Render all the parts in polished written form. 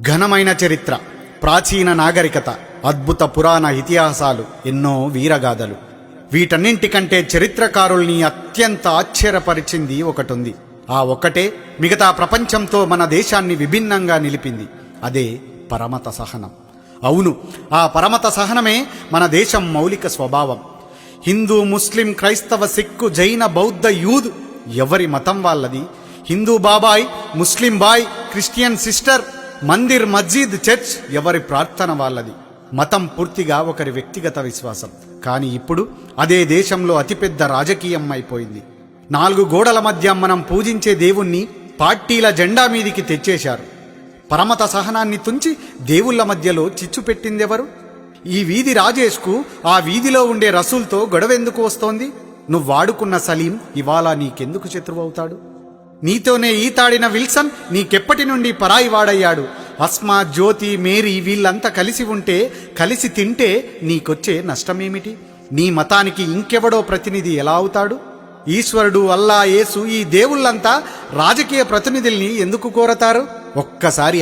ఘనమైన చరిత్ర, ప్రాచీన నాగరికత, అద్భుత పురాణ ఇతిహాసాలు, ఎన్నో వీరగాథలు. వీటన్నింటికంటే చరిత్రకారుల్ని అత్యంత ఆశ్చర్యపరిచింది ఒకటుంది. ఆ ఒక్కటే మిగతా ప్రపంచంతో మన దేశాన్ని విభిన్నంగా నిలిపింది. అదే పరమత సహనం. అవును, ఆ పరమత సహనమే మన దేశం మౌలిక స్వభావం. హిందూ, ముస్లిం, క్రైస్తవ, సిక్కు, జైన, బౌద్ధ, యూద్ ఎవరి మతం వాళ్ళది. హిందూ బాబాయ్, ముస్లిం బాయ్, క్రిస్టియన్ సిస్టర్, మందిర్, మస్జిద్, చర్చ్ ఎవరి ప్రార్థన వాళ్ళది. మతం పూర్తిగా ఒకరి వ్యక్తిగత విశ్వాసం. కానీ ఇప్పుడు అదే దేశంలో అతిపెద్ద రాజకీయం అయిపోయింది. 4 గోడల మధ్య మనం పూజించే దేవుణ్ణి పార్టీల జెండా మీదికి తెచ్చేశారు. పరమత సహనాన్ని తుంచి దేవుళ్ల మధ్యలో చిచ్చు పెట్టిందెవరు? ఈ వీధి రాజేష్కు ఆ వీధిలో ఉండే రసూల్తో గొడవెందుకు వస్తోంది? నువ్వు వాడుకున్న సలీం ఇవాళ నీకెందుకు శత్రువవుతాడు? నీతోనే ఈతాడిన విల్సన్ నీకెప్పటి నుండి పరాయి వాడయ్యాడు? అస్మా, జ్యోతి, మేరీ వీళ్ళంతా కలిసి ఉంటే, కలిసి తింటే నీకొచ్చే నష్టమేమిటి? నీ మతానికి ఇంకెవడో ప్రతినిధి ఎలా అవుతాడు? ఈశ్వరుడు, అల్లా, యేసు ఈ దేవుళ్ళంతా రాజకీయ ప్రతినిధుల్ని ఎందుకు కోరతారు? ఒక్కసారి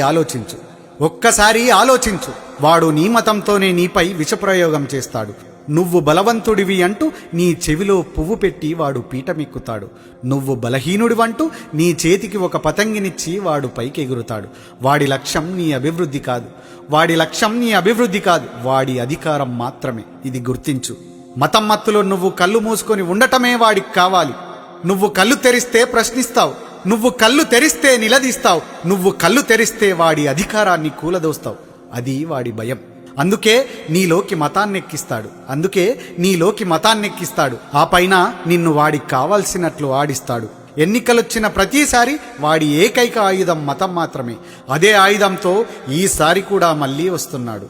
ఆలోచించు. వాడు నీ మతంతోనే నీపై విషప్రయోగం చేస్తాడు. నువ్వు బలవంతుడివి అంటూ నీ చెవిలో పువ్వు పెట్టి వాడు పీఠమెక్కుతాడు. నువ్వు బలహీనుడివంటూ నీ చేతికి ఒక పతంగినిచ్చి వాడు పైకి ఎగురుతాడు. వాడి లక్ష్యం నీ అభివృద్ధి కాదు, వాడి అధికారం మాత్రమే. ఇది గుర్తించు. మతం మత్తులో నువ్వు కళ్ళు మూసుకొని ఉండటమే వాడికి కావాలి. నువ్వు కళ్ళు తెరిస్తే ప్రశ్నిస్తావు, నువ్వు కళ్ళు తెరిస్తే నిలదీస్తావు, నువ్వు కళ్ళు తెరిస్తే వాడి అధికారాన్ని కూలదోస్తావు. అది వాడి భయం. అందుకే నీలోకి మతాన్నెక్కిస్తాడు. ఆ పైన నిన్ను వాడికి కావాల్సినట్లు ఆడిస్తాడు. ఎన్నికలొచ్చిన ప్రతిసారి వాడి ఏకైక ఆయుధం మతం మాత్రమే. అదే ఆయుధంతో ఈసారి కూడా మళ్ళీ వస్తున్నాడు.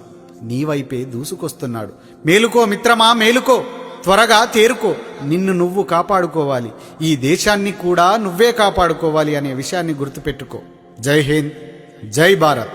నీ వైపే దూసుకొస్తున్నాడు. మేలుకో మిత్రమా, మేలుకో, త్వరగా తేరుకో. నిన్ను నువ్వు కాపాడుకోవాలి, ఈ దేశాన్ని కూడా నువ్వే కాపాడుకోవాలి అనే విషయాన్ని గుర్తుపెట్టుకో. జై హింద్, జై భారత్.